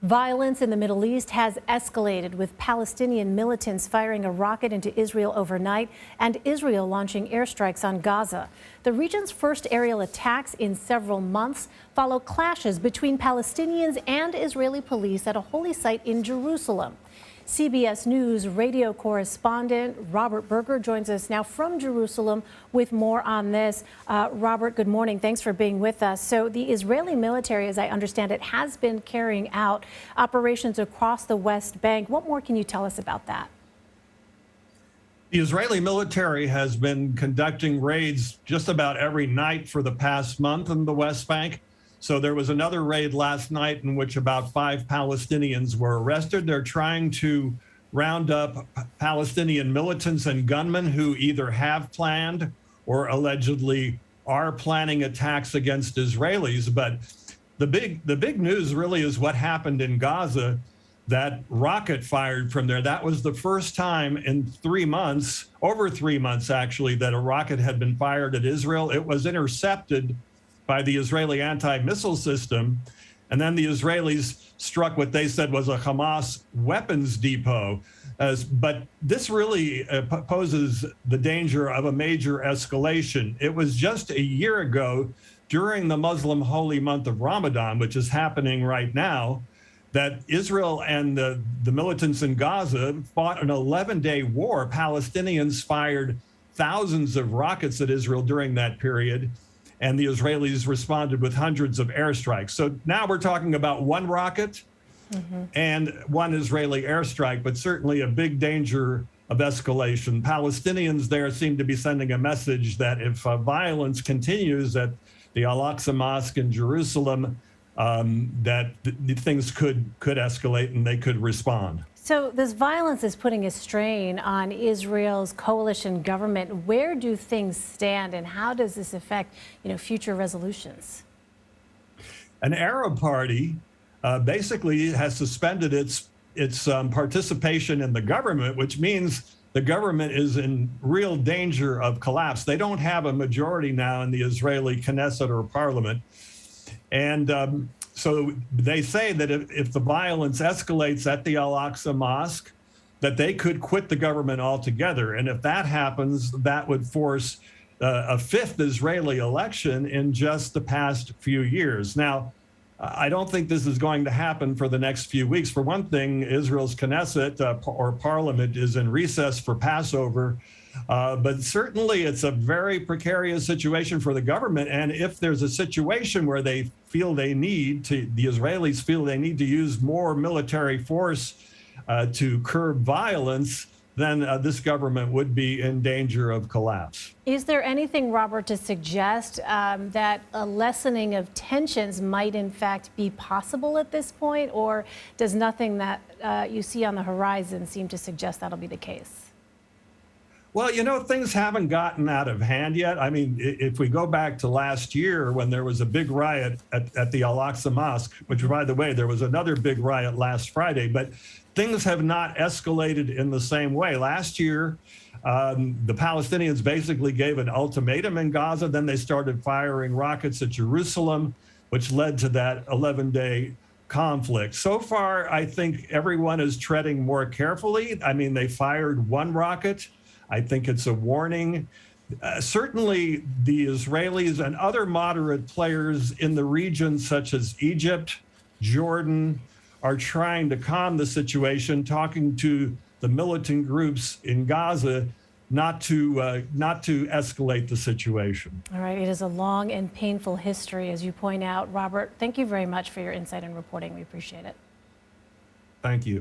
Violence in the Middle East has escalated, with Palestinian militants firing a rocket into Israel overnight and Israel launching airstrikes on Gaza. The region's first aerial attacks in several months follow clashes between Palestinians and Israeli police at a holy site in Jerusalem. CBS News Radio correspondent Robert Berger joins us now from Jerusalem with more on this. Robert, good morning. Thanks for being with us. So the Israeli military, as I understand it, has been carrying out operations across the West Bank. What more can you tell us about that? The Israeli military has been conducting raids just about every night for the past month in the West Bank. So there was another raid last night in which about 5 Palestinians were arrested. They're trying to round up Palestinian militants and gunmen who either have planned or allegedly are planning attacks against Israelis. But the big news really is what happened in Gaza. That rocket fired from there. That was the first time in 3 months, over 3 months actually, that a rocket had been fired at Israel. It was intercepted by the Israeli anti-missile system. And then the Israelis struck what they said was a Hamas weapons depot. But this really poses the danger of a major escalation. It was just a year ago, during the Muslim holy month of Ramadan, which is happening right now, that Israel and the militants in Gaza fought an 11-day war. Palestinians fired thousands of rockets at Israel during that period, and the Israelis responded with hundreds of airstrikes. So now we're talking about one rocket and one Israeli airstrike, but certainly a big danger of escalation. Palestinians there seem to be sending a message that if violence continues at the Al-Aqsa Mosque in Jerusalem, that things could escalate and they could respond. So this violence is putting a strain on Israel's coalition government. Where do things stand, and how does this affect, future resolutions? An Arab party basically has suspended its participation in the government, which means the government is in real danger of collapse. They don't have a majority now in the Israeli Knesset or parliament. And so they say that if the violence escalates at the Al-Aqsa Mosque, that they could quit the government altogether. And if that happens, that would force a 5th Israeli election in just the past few years. Now, I don't think this is going to happen for the next few weeks. For one thing, Israel's Knesset or parliament is in recess for Passover. But certainly it's a very precarious situation for the government. And if there's a situation where the Israelis feel they need to use more military force to curb violence, then this government would be in danger of collapse. Is there anything, Robert, to suggest that a lessening of tensions might in fact be possible at this point? Or does nothing that you see on the horizon seem to suggest that'll be the case? Well, things haven't gotten out of hand yet. I mean, if we go back to last year when there was a big riot at the Al-Aqsa Mosque, which, by the way, there was another big riot last Friday, but things have not escalated in the same way. Last year, the Palestinians basically gave an ultimatum in Gaza. Then they started firing rockets at Jerusalem, which led to that 11-day conflict. So far, I think everyone is treading more carefully. I mean, they fired one rocket. I think it's a warning. Certainly, the Israelis and other moderate players in the region, such as Egypt, Jordan, are trying to calm the situation, talking to the militant groups in Gaza not to escalate the situation. All right. It is a long and painful history, as you point out. Robert, thank you very much for your insight and reporting. We appreciate it. Thank you.